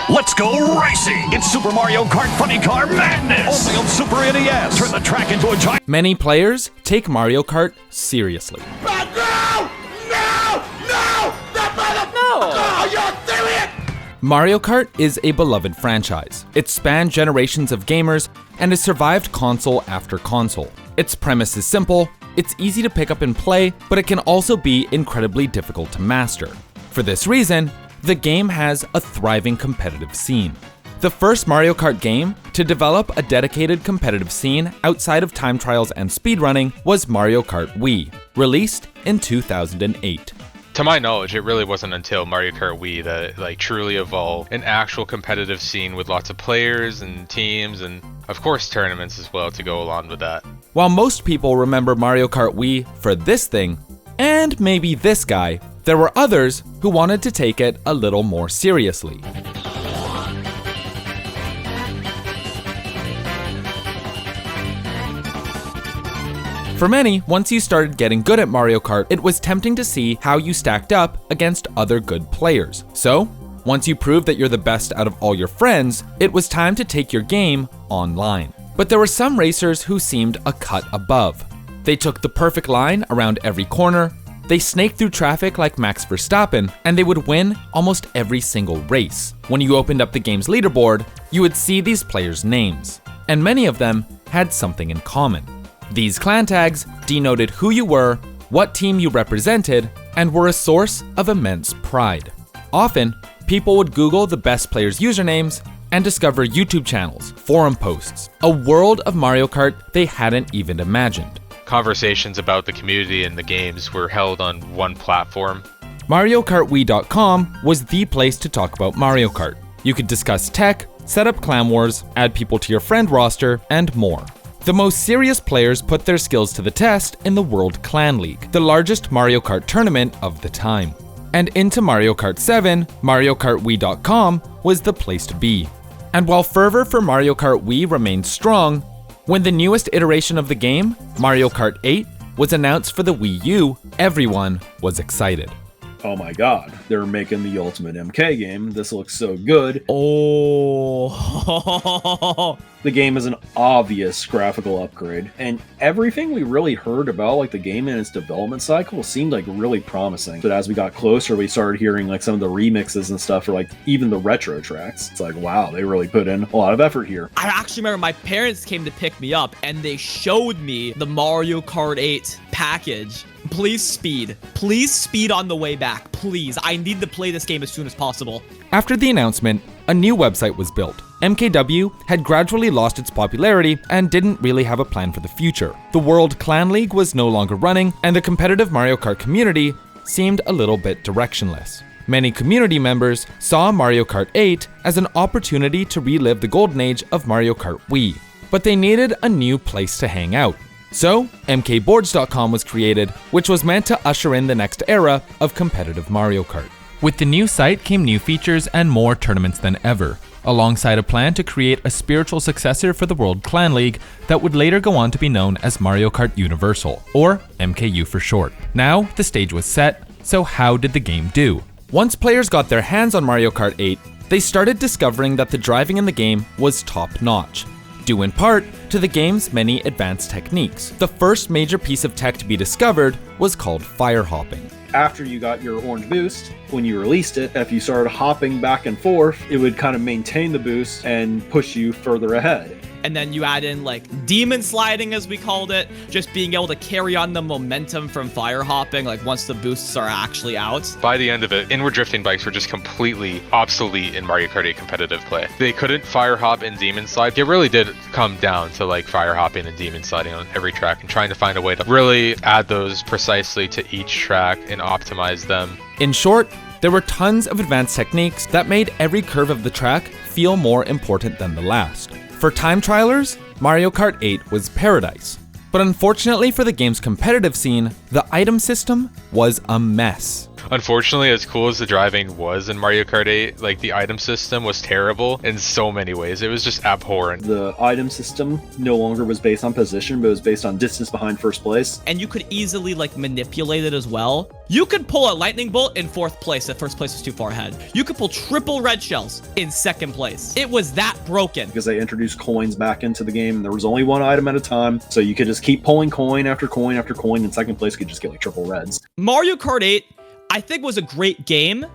Let's go racing! It's Super Mario Kart Funny Car Madness! Only on Super NES! Turn the track into a giant... Many players take Mario Kart seriously. But no! No! No! That mother... No! Oh, you're doing it! Mario Kart is a beloved franchise. It spanned generations of gamers and has survived console after console. Its premise is simple, it's easy to pick up and play, but it can also be incredibly difficult to master. For this reason, the game has a thriving competitive scene. The first Mario Kart game to develop a dedicated competitive scene outside of time trials and speedrunning was Mario Kart Wii, released in 2008. To my knowledge, it really wasn't until Mario Kart Wii that it truly evolved an actual competitive scene with lots of players and teams and of course tournaments as well to go along with that. While most people remember Mario Kart Wii for this thing, and maybe this guy, there were others who wanted to take it a little more seriously. For many, once you started getting good at Mario Kart, it was tempting to see how you stacked up against other good players. So, once you proved that you're the best out of all your friends, it was time to take your game online. But there were some racers who seemed a cut above. They took the perfect line around every corner, they snaked through traffic like Max Verstappen, and they would win almost every single race. When you opened up the game's leaderboard, you would see these players' names, and many of them had something in common. These clan tags denoted who you were, what team you represented, and were a source of immense pride. Often, people would Google the best players' usernames and discover YouTube channels, forum posts, a world of Mario Kart they hadn't even imagined. Conversations about the community and the games were held on one platform. MarioKartWii.com was the place to talk about Mario Kart. You could discuss tech, set up clan wars, add people to your friend roster, and more. The most serious players put their skills to the test in the World Clan League, the largest Mario Kart tournament of the time. And into Mario Kart 7, MarioKartWii.com was the place to be. And while fervor for Mario Kart Wii remained strong, when the newest iteration of the game, Mario Kart 8, was announced for the Wii U, everyone was excited. Oh my god, they're making the ultimate MK game. This looks so good. Oh. The game is an obvious graphical upgrade, and everything we really heard about like the game and its development cycle seemed like really promising. But as we got closer, we started hearing like some of the remixes and stuff, or like even the retro tracks. It's like, wow, they really put in a lot of effort here. I actually remember my parents came to pick me up and they showed me the Mario Kart 8 package. Please speed on the way back, please. I need to play this game as soon as possible. After the announcement, a new website was built. MKW had gradually lost its popularity and didn't really have a plan for the future. The World Clan League was no longer running, and the competitive Mario Kart community seemed a little bit directionless. Many community members saw Mario Kart 8 as an opportunity to relive the golden age of Mario Kart Wii, but they needed a new place to hang out. So, MKBoards.com was created, which was meant to usher in the next era of competitive Mario Kart. With the new site came new features and more tournaments than ever, alongside a plan to create a spiritual successor for the World Clan League that would later go on to be known as Mario Kart Universal, or MKU for short. Now, the stage was set, so how did the game do? Once players got their hands on Mario Kart 8, they started discovering that the driving in the game was top-notch, due in part to the game's many advanced techniques. The first major piece of tech to be discovered was called fire hopping. After you got your orange boost, when you released it, if you started hopping back and forth, it would kind of maintain the boost and push you further ahead. And then you add in like demon sliding, as we called it, just being able to carry on the momentum from fire hopping, like once the boosts are actually out. By the end of it, inward drifting bikes were just completely obsolete in Mario Kart 8 competitive play. They couldn't fire hop and demon slide. It really did come down to like fire hopping and demon sliding on every track and trying to find a way to really add those precisely to each track and optimize them. In short, there were tons of advanced techniques that made every curve of the track feel more important than the last. For time trialers, Mario Kart 8 was paradise. But unfortunately for the game's competitive scene, the item system was a mess. Unfortunately, as cool as the driving was in Mario Kart 8, like the item system was terrible in so many ways. It was just abhorrent. The item system no longer was based on position, but it was based on distance behind first place. And you could easily like manipulate it as well. You could pull a lightning bolt in 4th place if first place was too far ahead. You could pull triple red shells in 2nd place. It was that broken. Because they introduced coins back into the game, and there was only one item at a time, so you could just keep pulling coin after coin after coin, and 2nd place could just get like triple reds. Mario Kart 8, I think, was a great game,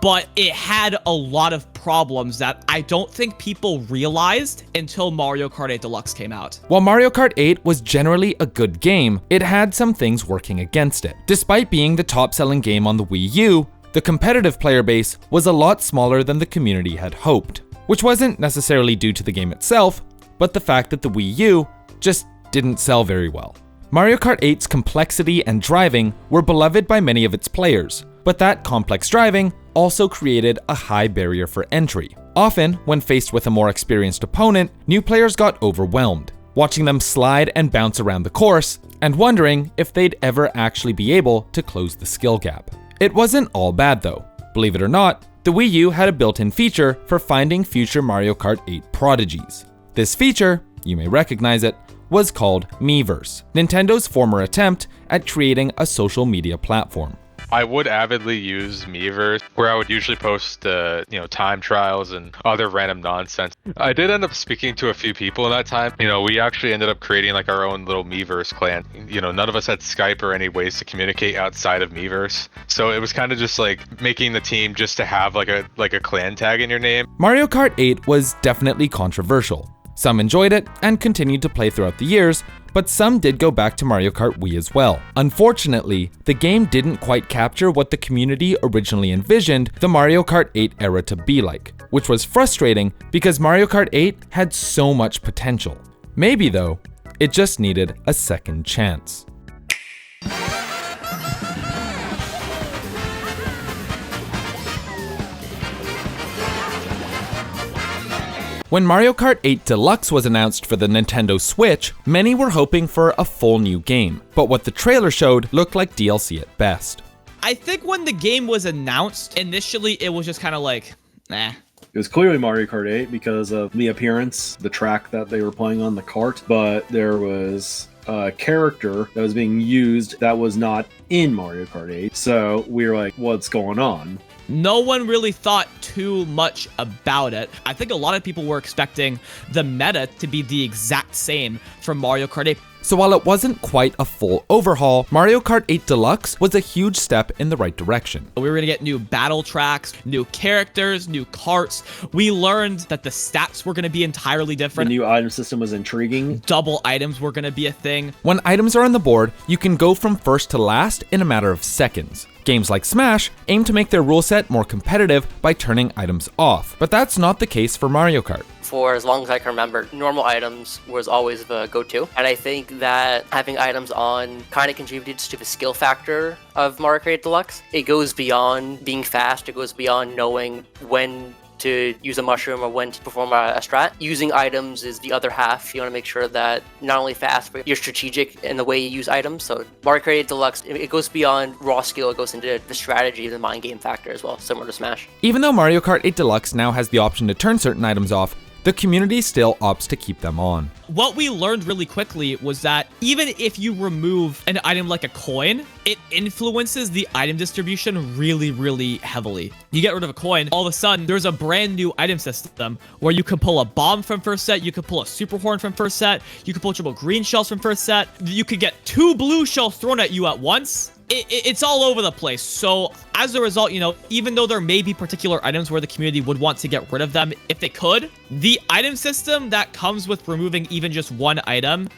but it had a lot of problems that I don't think people realized until Mario Kart 8 Deluxe came out. While Mario Kart 8 was generally a good game, it had some things working against it. Despite being the top-selling game on the Wii U, the competitive player base was a lot smaller than the community had hoped, which wasn't necessarily due to the game itself, but the fact that the Wii U just didn't sell very well. Mario Kart 8's complexity and driving were beloved by many of its players, but that complex driving also created a high barrier for entry. Often, when faced with a more experienced opponent, new players got overwhelmed, watching them slide and bounce around the course, and wondering if they'd ever actually be able to close the skill gap. It wasn't all bad though. Believe it or not, the Wii U had a built-in feature for finding future Mario Kart 8 prodigies. This feature, you may recognize it, was called Miiverse, Nintendo's former attempt at creating a social media platform. I would avidly use Miiverse, where I would usually post, time trials and other random nonsense. I did end up speaking to a few people in that time. We actually ended up creating like our own little Miiverse clan. None of us had Skype or any ways to communicate outside of Miiverse. So it was kind of just like making the team just to have like a clan tag in your name. Mario Kart 8 was definitely controversial. Some enjoyed it and continued to play throughout the years, but some did go back to Mario Kart Wii as well. Unfortunately, the game didn't quite capture what the community originally envisioned the Mario Kart 8 era to be like, which was frustrating because Mario Kart 8 had so much potential. Maybe though, it just needed a second chance. When Mario Kart 8 Deluxe was announced for the Nintendo Switch, many were hoping for a full new game, but what the trailer showed looked like DLC at best. I think when the game was announced, initially it was just kind of like, nah. It was clearly Mario Kart 8 because of the appearance, the track that they were playing on the kart, but there was a character that was being used that was not in Mario Kart 8, so we were like, what's going on? No one really thought too much about it. I think a lot of people were expecting the meta to be the exact same from Mario Kart 8. So while it wasn't quite a full overhaul, Mario Kart 8 Deluxe was a huge step in the right direction. We were going to get new battle tracks, new characters, new carts. We learned that the stats were going to be entirely different. The new item system was intriguing. Double items were going to be a thing. When items are on the board, you can go from first to last in a matter of seconds. Games like Smash aim to make their rule set more competitive by turning items off, but that's not the case for Mario Kart. For as long as I can remember, normal items was always the go-to. And I think that having items on kind of contributes to the skill factor of Mario Kart 8 Deluxe. It goes beyond being fast, it goes beyond knowing when to use a mushroom or when to perform a strat. Using items is the other half. You want to make sure that not only fast, but you're strategic in the way you use items. So Mario Kart 8 Deluxe, it goes beyond raw skill, it goes into the strategy, the mind game factor as well, similar to Smash. Even though Mario Kart 8 Deluxe now has the option to turn certain items off, the community still opts to keep them on. What we learned really quickly was that even if you remove an item like a coin, it influences the item distribution really, really heavily. You get rid of a coin, all of a sudden, there's a brand new item system where you can pull a bomb from first set, you can pull a super horn from first set, you can pull triple green shells from first set, you could get 2 blue shells thrown at you at once. It's all over the place. So as a result, even though there may be particular items where the community would want to get rid of them if they could, the item system that comes with removing even just one item,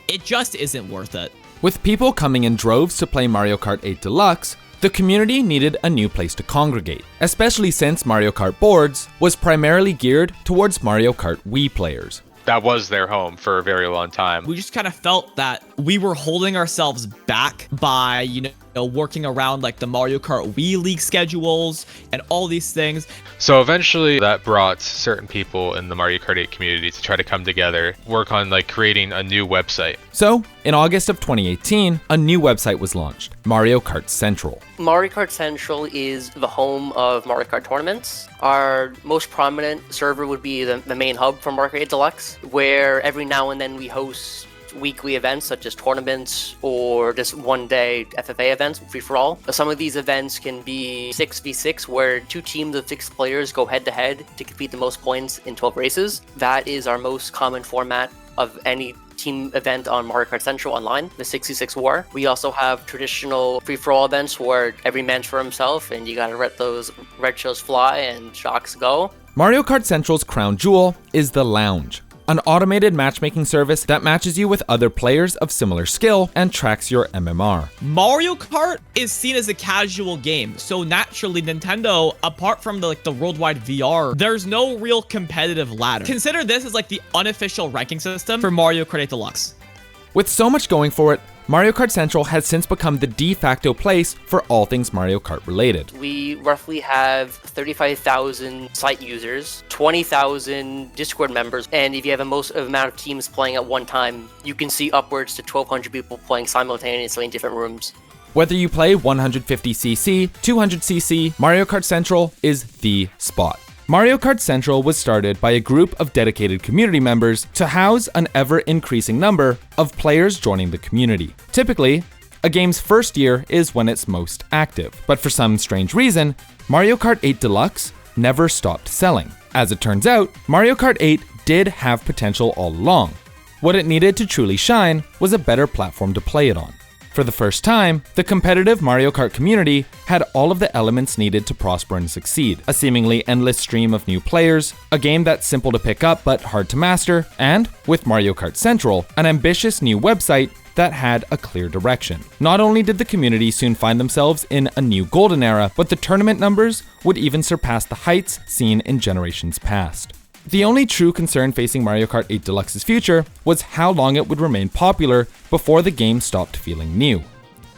it just isn't worth it. With people coming in droves to play Mario Kart 8 Deluxe, the community needed a new place to congregate, especially since Mario Kart Boards was primarily geared towards Mario Kart Wii players. That was their home for a very long time. We just kind of felt that we were holding ourselves back by, working around like the Mario Kart Wii League schedules and all these things. So eventually that brought certain people in the Mario Kart 8 community to try to come together, work on creating a new website. So, in August of 2018, a new website was launched, Mario Kart Central. Mario Kart Central is the home of Mario Kart tournaments. Our most prominent server would be the main hub for Mario Kart 8 Deluxe, where every now and then we host weekly events such as tournaments or just one-day FFA events, free-for-all. Some of these events can be 6v6, where 2 teams of 6 players go head-to-head to compete the most points in 12 races. That is our most common format of any team event on Mario Kart Central Online, the 6v6 war. We also have traditional free-for-all events where every man's for himself and you gotta let those red shells fly and shocks go. Mario Kart Central's crown jewel is the Lounge, an automated matchmaking service that matches you with other players of similar skill and tracks your MMR. Mario Kart is seen as a casual game, so naturally Nintendo, apart from the worldwide VR, there's no real competitive ladder. Consider this as like the unofficial ranking system for Mario Kart 8 Deluxe. With so much going for it, Mario Kart Central has since become the de facto place for all things Mario Kart related. We roughly have 35,000 site users, 20,000 Discord members, and if you have a most amount of teams playing at one time, you can see upwards to 1,200 people playing simultaneously in different rooms. Whether you play 150cc, 200cc, Mario Kart Central is the spot. Mario Kart Central was started by a group of dedicated community members to house an ever-increasing number of players joining the community. Typically, a game's first year is when it's most active, but for some strange reason, Mario Kart 8 Deluxe never stopped selling. As it turns out, Mario Kart 8 did have potential all along. What it needed to truly shine was a better platform to play it on. For the first time, the competitive Mario Kart community had all of the elements needed to prosper and succeed. A seemingly endless stream of new players, a game that's simple to pick up but hard to master, and, with Mario Kart Central, an ambitious new website that had a clear direction. Not only did the community soon find themselves in a new golden era, but the tournament numbers would even surpass the heights seen in generations past. The only true concern facing Mario Kart 8 Deluxe's future was how long it would remain popular before the game stopped feeling new.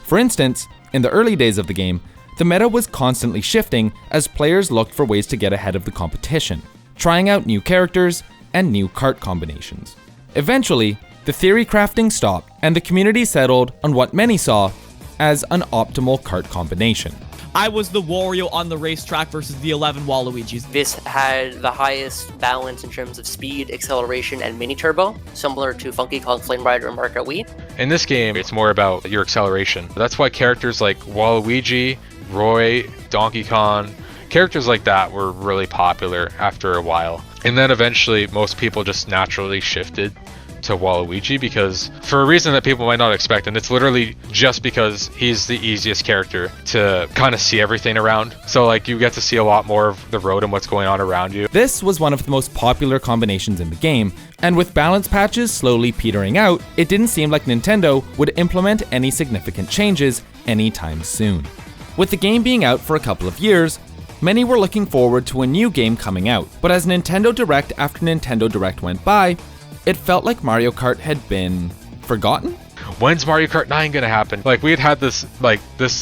For instance, in the early days of the game, the meta was constantly shifting as players looked for ways to get ahead of the competition, trying out new characters and new kart combinations. Eventually, the theory crafting stopped and the community settled on what many saw as an optimal kart combination. I was the Wario on the racetrack versus the 11 Waluigis. This had the highest balance in terms of speed, acceleration, and mini turbo, similar to Funky Kong, Flame Rider, and Mario Kart Wii. In this game, it's more about your acceleration. That's why characters like Waluigi, Roy, Donkey Kong, characters like that were really popular after a while. And then eventually, most people just naturally shifted to Waluigi because for a reason that people might not expect, and it's literally just because he's the easiest character to kind of see everything around. So like you get to see a lot more of the road and what's going on around you. This was one of the most popular combinations in the game, and with balance patches slowly petering out, it didn't seem like Nintendo would implement any significant changes anytime soon. With the game being out for a couple of years, many were looking forward to a new game coming out, but as Nintendo Direct after Nintendo Direct went by, it felt like Mario Kart had been forgotten. When's Mario Kart 9 gonna happen? Like we had this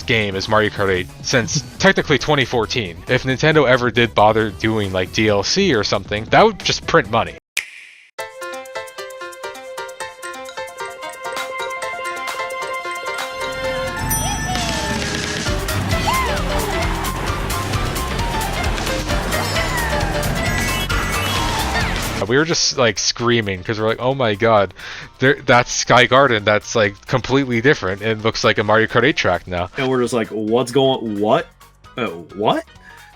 game as Mario Kart 8 since technically 2014. If Nintendo ever did bother doing like DLC or something, that would just print money. We were just like screaming because we're like, oh my god, that's Sky Garden, that's like completely different and looks like a Mario Kart 8 track now. And we're just like, what? What?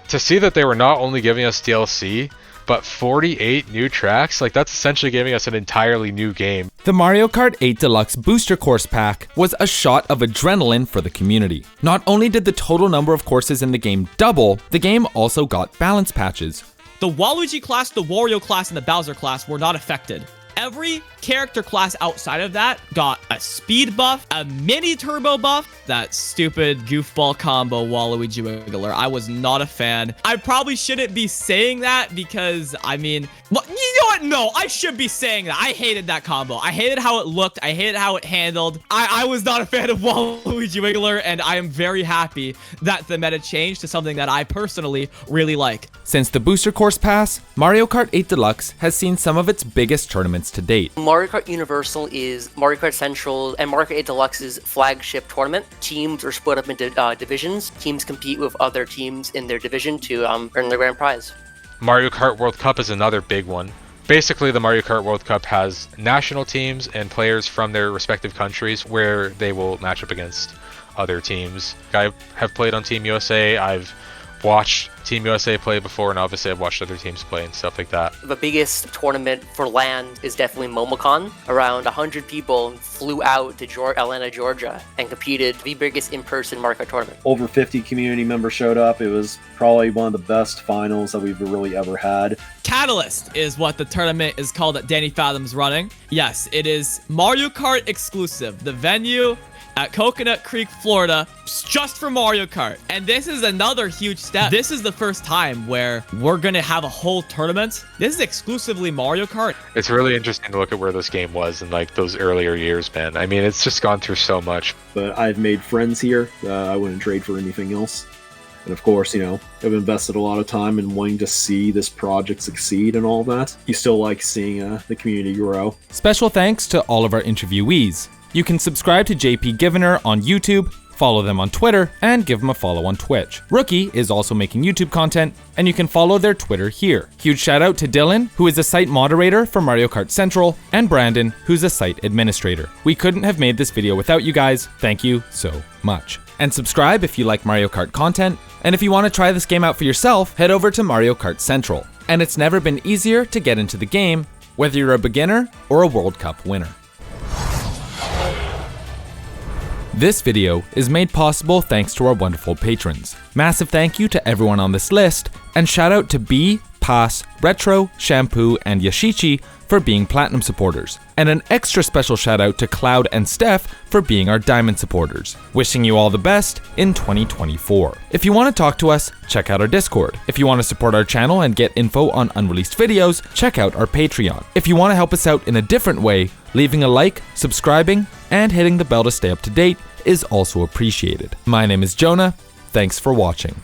To see that they were not only giving us DLC, but 48 new tracks, like that's essentially giving us an entirely new game. The Mario Kart 8 Deluxe Booster Course Pack was a shot of adrenaline for the community. Not only did the total number of courses in the game double, the game also got balance patches. The Waluigi class, the Wario class, and the Bowser class were not affected. Every character class outside of that got a speed buff, a mini turbo buff. That stupid goofball combo Waluigi Wiggler, I was not a fan. I probably shouldn't be saying that because, I mean, well, you You know what? No, I should be saying that. I hated that combo. I hated how it looked. I hated how it handled. I was not a fan of Waluigi Wiggler, and I am very happy that the meta changed to something that I personally really like. Since the Booster Course Pass, Mario Kart 8 Deluxe has seen some of its biggest tournaments to date. Mario Kart Universal is Mario Kart Central and Mario Kart 8 Deluxe's flagship tournament. Teams are split up into divisions. Teams compete with other teams in their division to earn the grand prize. Mario Kart World Cup is another big one. Basically, the Mario Kart World Cup has national teams and players from their respective countries where they will match up against other teams. I have played on Team USA. I've watched Team USA play before, and obviously I've watched other teams play and stuff like that. The biggest tournament for land is definitely MomoCon. Around 100 people flew out to Atlanta, Georgia, and competed the biggest in-person Mario Kart tournament. Over 50 community members showed up. It was probably one of the best finals that we've really ever had. Catalyst is what the tournament is called that Danny Fathom's running. Yes, it is Mario Kart exclusive. The venue at Coconut Creek, Florida, just for Mario Kart. And this is another huge step. This is the first time where we're gonna have a whole tournament. This is exclusively Mario Kart. It's really interesting to look at where this game was in like those earlier years, man. I mean, it's just gone through so much. But I've made friends here. I wouldn't trade for anything else. And of course, you know, I've invested a lot of time in wanting to see this project succeed and all that. You still like seeing the community grow. Special thanks to all of our interviewees. You can subscribe to JP Givener on YouTube, follow them on Twitter, and give them a follow on Twitch. Rookie is also making YouTube content, and you can follow their Twitter here. Huge shout out to Dylan, who is a site moderator for Mario Kart Central, and Brandon, who's a site administrator. We couldn't have made this video without you guys. Thank you so much. And subscribe if you like Mario Kart content, and if you want to try this game out for yourself, head over to Mario Kart Central. And it's never been easier to get into the game, whether you're a beginner or a World Cup winner. This video is made possible thanks to our wonderful patrons. Massive thank you to everyone on this list, and shout out to B, Pass, Retro, Shampoo, and Yashichi for being Platinum supporters. And an extra special shout out to Cloud and Steph for being our Diamond supporters. Wishing you all the best in 2024. If you want to talk to us, check out our Discord. If you want to support our channel and get info on unreleased videos, check out our Patreon. If you want to help us out in a different way, leaving a like, subscribing, and hitting the bell to stay up to date is also appreciated. My name is Jonah. Thanks for watching.